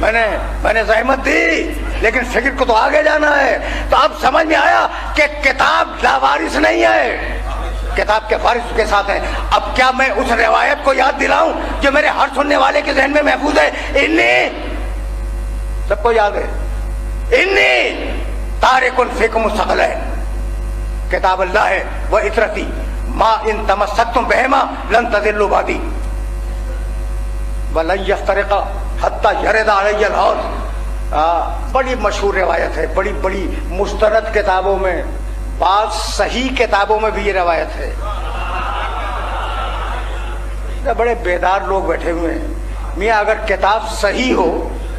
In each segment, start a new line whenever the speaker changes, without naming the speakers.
मैंने जहमत दी, लेकिन फिक्र को तो आगे जाना है। तो अब समझ में आया कि किताब लावारिस नहीं है, किताब के वारिस के साथ है। अब क्या मैं उस रिवायत को याद दिलाऊं जो मेरे हर सुनने वाले के जहन में महफूज है? इन्नी, सबको याद है, इन्नी तारिकुन फिकुम सक़लैन, किताब अल्लाह है वह इतरती मा इन तमस्सक्तुम बिहिमा लन तज़िल्लू बादी वलन यफ्तरिका हत्ता यरदा अलैहिल हौज़। बड़ी मशहूर रिवायत है, बड़ी बड़ी मुस्तरद किताबों में, बात सही किताबों में भी ये रिवायत है। बड़े बेदार लोग बैठे हुए हैं। मियाँ अगर किताब सही हो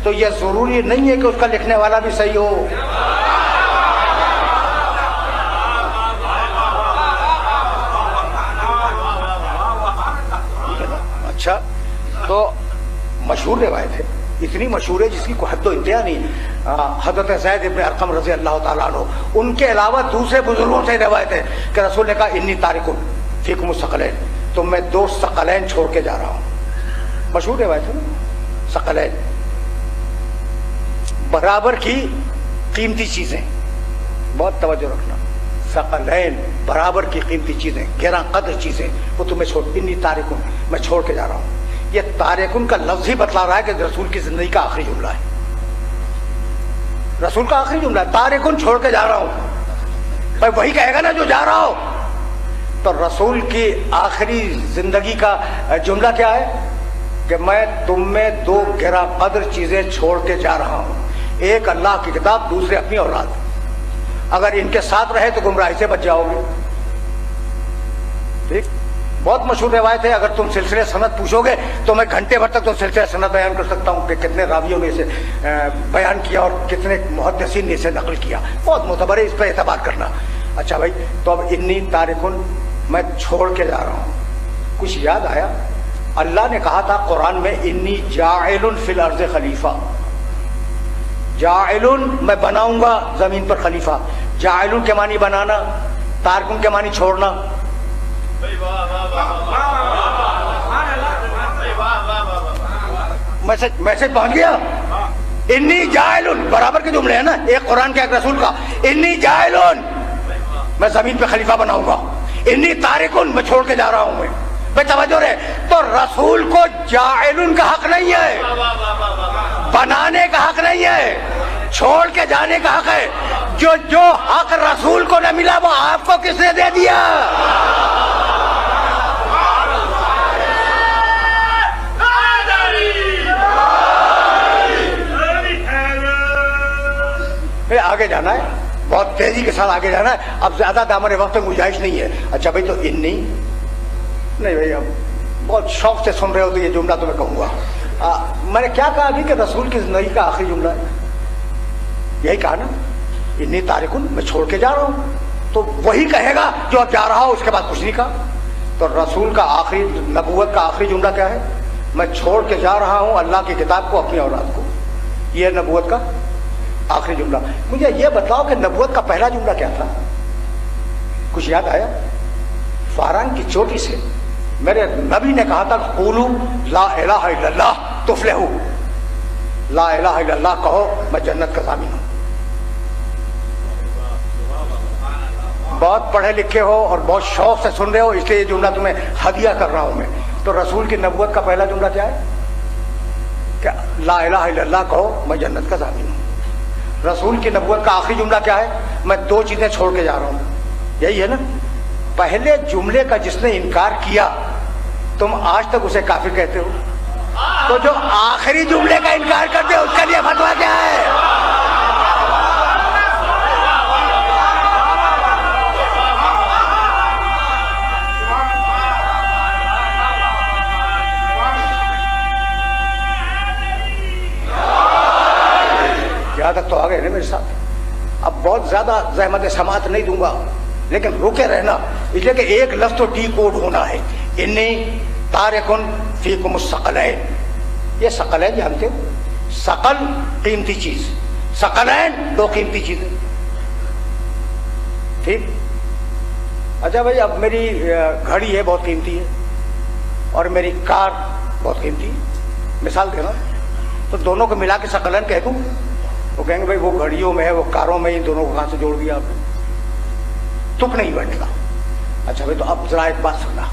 तो यह जरूरी नहीं है कि उसका लिखने वाला भी सही हो। अच्छा, तो मशहूर रिवायत है, इतनी मशहूर है जिसकी कोई हद इंतहा नहीं। हज़रत ज़ैद इब्न अरक़म रज़ी अल्लाह ताला अन्हु, उनके अलावा दूसरे बुजुर्गों से रिवायत है कि रसूल ने कहा इन्नी तारिकुन फ़ीकुम सक़लैन, तो मैं 2 सकलैन छोड़ के जा रहा हूँ। मशहूर रिवायत है ना, सकलैन बराबर की कीमती चीजें, बहुत तवज्जो रखना, सकलैन बराबर की कीमती चीजें, गिरा कदर चीजें, वो तुम्हें छोड़, इन्नी तारिकुन, मैं छोड़ के जा रहा हूँ। ये तारिकुन का लफ्ज ही बतला रहा है कि रसूल की जिंदगी का आखिरी जुमला है, रसूल का आखिरी जुमला, तारिकुन छोड़ के जा रहा हूँ। भाई वही कहेगा ना जो जा रहा हो। तो रसूल की आखिरी जिंदगी का जुमला क्या है कि मैं तुम में 2 गिरा कदर चीजें छोड़ के जा रहा हूँ, एक अल्लाह की किताब, दूसरे अपनी औलाद। अगर इनके साथ रहे तो गुमराही से बच जाओगे। ठीक, बहुत मशहूर रिवायत है। अगर तुम सिलसिले सनद पूछोगे तो मैं घंटे भर तक तो सिलसिले सनद बयान कर सकता हूँ कि कितने रावियों ने इसे बयान किया और कितने मुहद्दिसीन ने इसे नकल किया। बहुत मोतबर है, इस पर एतबार करना। अच्छा भाई, तो अब इन्नी तारिकुन, मैं छोड़ के जा रहा हूँ। कुछ याद आया, अल्लाह ने कहा था कुरान में इन्नी जाइलुन फिल अर्ज़ खलीफा, जाइलुन मैं बनाऊंगा जमीन पर खलीफा। जाइलुन के मानी बनाना, तारिकुन के मानी छोड़ना। मैसेज पहुंच गया। इन्नी जाइलुन बराबर के जुमले हैं ना, एक कुरान का एक रसूल का। इन्नी जाइलुन मैं जमीन पे खलीफा बनाऊंगा, इन्नी तारिकुन मैं छोड़ के जा रहा हूं। मैं भाई तवज्जो रहे, तो रसूल को जाइलुन का हक नहीं है, बनाने का हक नहीं है, छोड़ के जाने का हक है। जो हक रसूल को न मिला वो आपको किसने दे दिया? आगे जाना है, बहुत तेजी के साथ आगे जाना है। अब ज्यादा दामन वक्त में गुंजाइश नहीं है। अच्छा भाई, तो इन्नी नहीं भाई, अब बहुत शौक से सुन रहे हो तो ये जुमला तो मैं कहूँगा। मैंने क्या कहा अभी कि रसूल की जिंदगी का आखिरी जुमला है, यही कहा ना, इन्नी तारिकुन मैं छोड़ के जा रहा हूँ। तो वही कहेगा जो अब जा रहा हो, उसके बाद कुछ नहीं कहा। तो रसूल का आखिरी, नबूवत का आखिरी जुमला क्या है? मैं छोड़ के जा रहा हूँ अल्लाह की किताब को, अपनी औलाद को। यह नबूवत का आखिरी जुमला। मुझे यह बताओ कि नबूवत का पहला जुमला क्या था? कुछ याद आया? फारान की चोटी से मेरे नबी ने कहा था, क़ूलू ला इलाहा इल्लल्लाह तुफ़्लिहू, ला इलाहा इल्लल्लाह कहो मैं जन्नत का ज़ामिन हूं। बहुत पढ़े लिखे हो और बहुत शौक से सुन रहे हो, इसलिए ये जुमला तुम्हें हदिया कर रहा हूं मैं। तो रसूल की नबूवत का पहला जुमला क्या है? क्या? ला इलाहा इल्लल्लाह कहो मैं जन्नत का ज़ामिन हूं। रसूल की नबूवत का आखिरी जुमला क्या है? मैं 2 चीजें छोड़ के जा रहा हूं। यही है ना। पहले जुमले का जिसने इनकार किया, तुम आज तक उसे काफिर कहते हो। तो जो आखिरी जुमले का इनकार करते हो उसके लिए फतवा क्या है? यहां तक तो आ गए ना मेरे साथ। अब बहुत ज्यादा ज़हमत समात नहीं दूंगा, लेकिन रुके रहना, इसलिए कि एक लफ्ज तो डी कोड होना है। इन्नी तारिकुन फीकुम सकलैन, ये सकलैन जानते हो? सकल कीमती चीज, सकलैन 2 कीमती चीजें। ठीक। अच्छा भाई, अब मेरी घड़ी है, बहुत कीमती है, और मेरी कार बहुत कीमती है। मिसाल देना, तो दोनों को मिला के सकलन कह दूं? वो कहेंगे भाई वो घड़ियों में है, वो कारों में, इन दोनों को कहां से जोड़ दिया आपने? तुक नहीं बैठता। अच्छा भाई, तो अब जरा एक बात सुनना,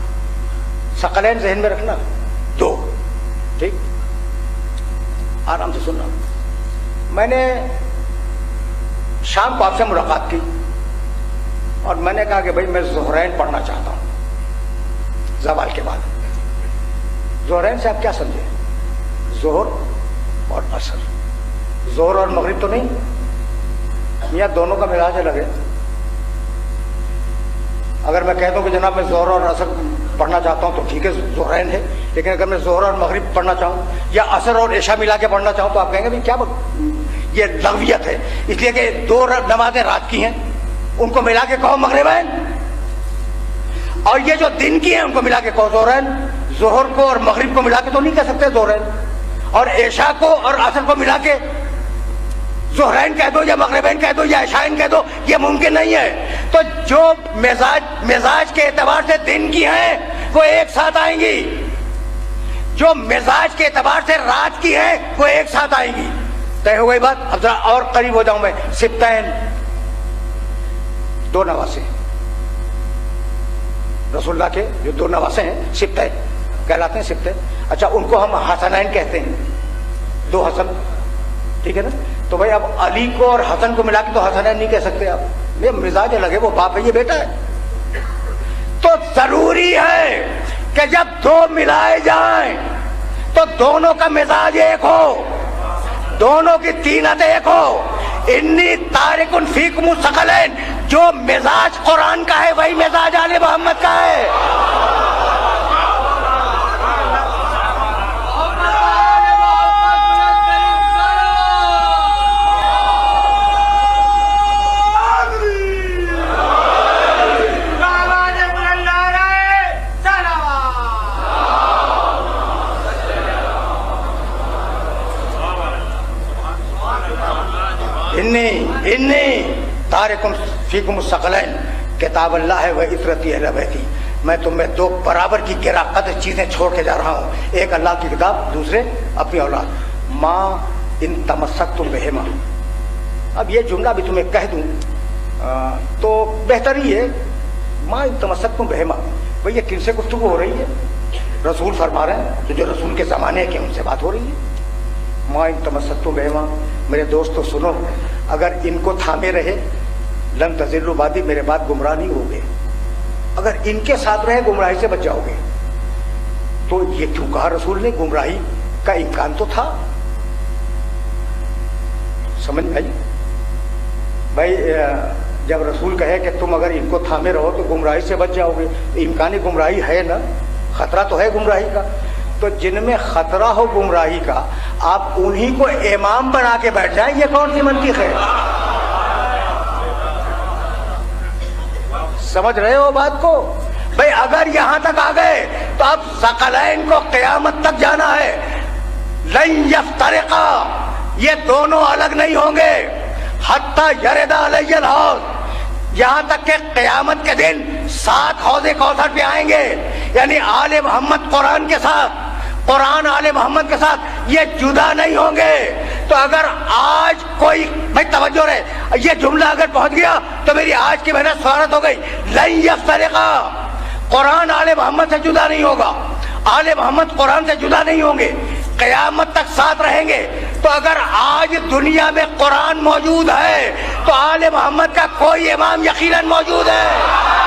सकलैन जहन में रखना, दो, ठीक, आराम से सुनना। मैंने शाम को आपसे मुलाकात की और मैंने कहा कि भाई मैं ज़ोहरैन पढ़ना चाहता हूं ज़वाल के बाद। ज़ोहरैन से आप क्या समझे? जोहर और असर, जोहर और मगरिब तो नहीं, या दोनों का मिलाज अलग है। अगर मैं कह दूं कि जनाब मैं जोहर और असर पढ़ना चाहता हूं तो ठीक है, ज़ोहरैन है, लेकिन अगर मैं जोहर और मगरिब पढ़ना चाहूं या असर और इशा मिला के पढ़ना चाहूं तो आप कहेंगे भाई क्या ये लग़वियत है, इसलिए कि दो नमाजें रात की हैं, उनको मिला के कहो मगरिबैन, और ये जो दिन की हैं उनको मिला के कहो ज़ोहरैन। जोहर को और मगरिब को मिला के तो नहीं कह सकते ज़ोहरैन, और इशा को और असर को मिला के ज़ोहरैन कह दो या मगरिबैन कह दो या इशाइन कह दो, ये मुमकिन नहीं है। तो जो मिजाज के एतबार से दिन की हैं वो एक साथ आएंगी, जो मिजाज के एतबार से रात की है वो एक साथ आएंगी। तय हो गई बात। अब जरा और करीब हो जाऊं मैं, सिब्तैन, दो नवासे रसूलुल्लाह के जो दो नवासे हैं सिब्तैन कहलाते हैं, सिब्तैन। अच्छा, उनको हम हसनैन कहते हैं, दो हसन, ठीक है ना। तो भाई अब अली को और हसन को मिला के तो हसनैन नहीं कह सकते आप, ये मिजाज अलग है, वो बाप है ये बेटा है। तो जरूरी है कि जब दो मिलाए जाएं तो दोनों का मिजाज एक हो, दोनों की तीनत एक हो। इन्नी तारिकुन फीकुम सकलैन, जो मिजाज कुरान का है वही मिजाज आले मोहम्मद का है। इन्नी तारिकुन फीकुम सकलैन किताब अल्लाह है वह इतरती अहल बैती। मैं तुम्हें दो बराबर की गिराकत चीजें छोड़ के जा रहा हूँ, एक अल्लाह की किताब, दूसरे अपनी औलाद। माँ इन तमस्सक तुम बेहमा। अब ये जुमला भी तुम्हें कह दूं तो बेहतर ही है, माँ इन तमस्सक तुम बेहमा। भाई ये किनसे गुफ्तगू हो रही है? रसूल फरमा रहे हैं, तो जो रसूल के जमाने के उनसे बात हो रही है। माँ इन तमस्सक तुम बेहमा, मेरे दोस्तों सुनो, अगर इनको थामे रहे लन तज़िल्लु बादी, मेरे बाद गुमराह नहीं होगे। अगर इनके साथ रहे गुमराही से बच जाओगे। तो ये क्यों कहा रसूल ने? गुमराही का इम्कान तो था, समझ भाई। भाई जब रसूल कहे कि तुम अगर इनको थामे रहो तो गुमराही से बच जाओगे, तो इम्कानी गुमराही है ना, खतरा तो है गुमराही का। तो जिनमें खतरा हो गुमराही का, आप उन्हीं को इमाम बना के बैठ जाएं, ये कौन सी मंतिक है? समझ रहे हो बात को? भाई अगर यहां तक आ गए तो अब सकलैन को क़यामत तक जाना है। लन यफ्तरिका, ये दोनों अलग नहीं होंगे, हत्ता यरदा अलैहिल हौज़, यहां तक के क़यामत के दिन 7 हौज़े कौसर पे आएंगे। यानी आले मोहम्मद कुरान के साथ, कुरान आले मोहम्मद के साथ ये जुदा नहीं होंगे। तो अगर आज कोई, भाई तवज्जो रहे, ये जुमला अगर पहुंच गया तो मेरी आज की मेहनत स्वागत हो गई। लन यफ्तरिका, कुरान आले मोहम्मद से जुदा नहीं होगा, आले मोहम्मद कुरान से जुदा नहीं होंगे, क़यामत तक साथ रहेंगे। तो अगर आज दुनिया में कुरान मौजूद है तो आले मोहम्मद का कोई इमाम यकीनन मौजूद है।